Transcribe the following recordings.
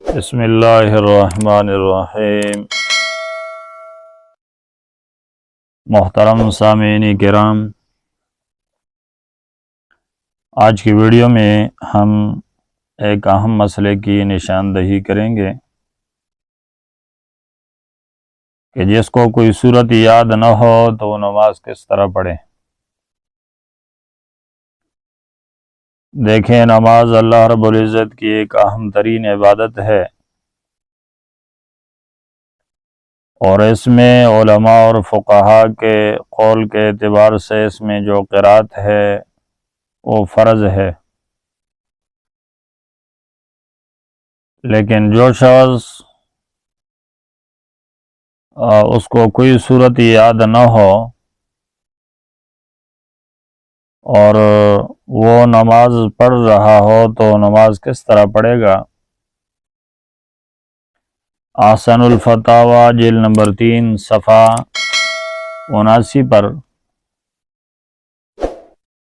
بسم اللہ الرحمن الرحیم۔ محترم سامعین کرام، آج کی ویڈیو میں ہم ایک اہم مسئلے کی نشاندہی کریں گے کہ جس کو کوئی صورت یاد نہ ہو تو وہ نماز کس طرح پڑھے۔ دیکھیں، نماز اللہ رب العزت کی ایک اہم ترین عبادت ہے، اور اس میں علماء اور فقہاء کے قول کے اعتبار سے اس میں جو قرات ہے وہ فرض ہے۔ لیکن جو شخص اس کو کوئی صورت یاد نہ ہو اور وہ نماز پڑھ رہا ہو تو نماز کس طرح پڑھے گا؟ احسن الفتاوی جلد نمبر 3 صفحہ 79 پر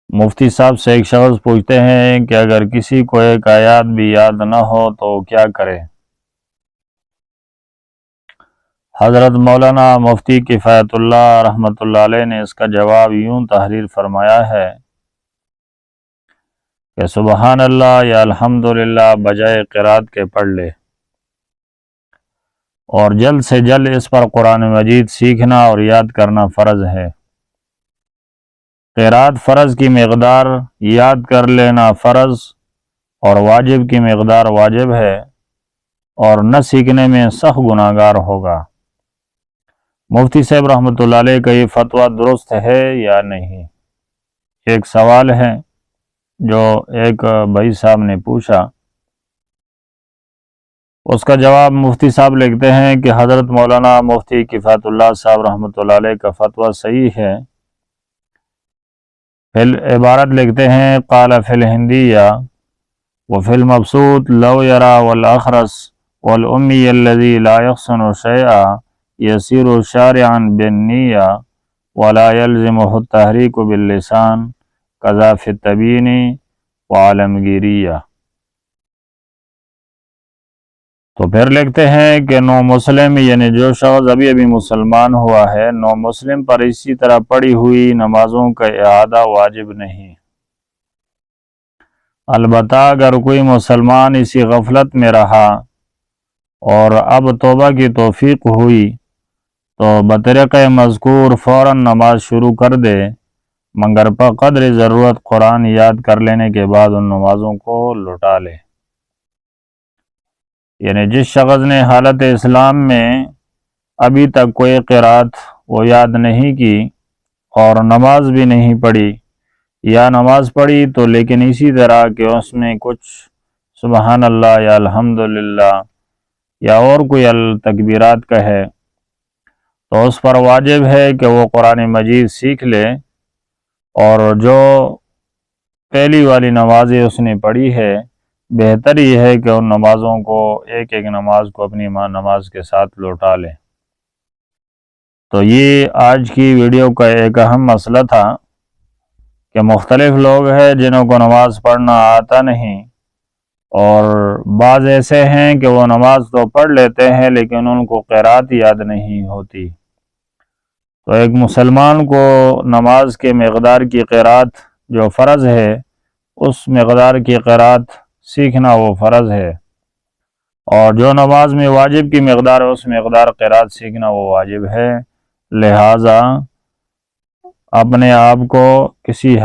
مفتی صاحب سے ایک شخص پوچھتے ہیں کہ اگر کسی کو ایک آیات بھی یاد نہ ہو تو کیا کرے؟ حضرت مولانا مفتی کفایت اللہ رحمۃ اللہ علیہ نے اس کا جواب یوں تحریر فرمایا ہے کہ سبحان اللہ یا الحمدللہ بجائے قرات کے پڑھ لے، اور جلد سے جلد اس پر قرآن مجید سیکھنا اور یاد کرنا فرض ہے۔ قرات فرض کی مقدار یاد کر لینا فرض اور واجب کی مقدار واجب ہے، اور نہ سیکھنے میں سخت گناہگار ہوگا۔ مفتی صاحب رحمۃ اللہ علیہ کا یہ فتویٰ درست ہے یا نہیں؟ ایک سوال ہے جو ایک بھائی صاحب نے پوچھا، اس کا جواب مفتی صاحب لکھتے ہیں کہ حضرت مولانا مفتی کفایت اللہ صاحب رحمۃ اللہ علیہ کا فتویٰ صحیح ہے۔ پھر عبارت لکھتے ہیں، قال فی الہندیہ وفی المبسوط لو یرا والاخرس والامی الذی لا یحسن شیئا یسیر شارعا بالنیہ ولا یلزمہ التحریک باللسان کذا فی التبیین وعالمگیریہ۔ تو پھر لکھتے ہیں کہ نو مسلم یعنی جو شخص ابھی مسلمان ہوا ہے، نو مسلم پر اسی طرح پڑھی ہوئی نمازوں کا اعادہ واجب نہیں۔ البتہ اگر کوئی مسلمان اسی غفلت میں رہا اور اب توبہ کی توفیق ہوئی تو بطریق مذکور فوراً نماز شروع کر دے، مگر بقدر ضرورت قرآن یاد کر لینے کے بعد ان نمازوں کو لوٹا لے۔ یعنی جس شخص نے حالت اسلام میں ابھی تک کوئی قرات وہ یاد نہیں کی اور نماز بھی نہیں پڑھی، یا نماز پڑھی تو لیکن اسی طرح کہ اس میں کچھ سبحان اللہ یا الحمدللہ یا اور کوئی تکبیرات کا ہے، تو اس پر واجب ہے کہ وہ قرآن مجید سیکھ لے، اور جو پہلی والی نمازیں اس نے پڑھی ہے بہتر یہ ہے کہ ان نمازوں کو ایک ایک نماز کو اپنی نماز کے ساتھ لوٹا لے۔ تو یہ آج کی ویڈیو کا ایک اہم مسئلہ تھا کہ مختلف لوگ ہیں جنہوں کو نماز پڑھنا آتا نہیں، اور بعض ایسے ہیں کہ وہ نماز تو پڑھ لیتے ہیں لیکن ان کو قرات یاد نہیں ہوتی۔ تو ایک مسلمان کو نماز کے مقدار کی قرات جو فرض ہے اس مقدار کی قرات سیکھنا وہ فرض ہے، اور جو نماز میں واجب کی مقدار ہے اس مقدار قرات سیکھنا وہ واجب ہے۔ لہٰذا اپنے آپ کو کسی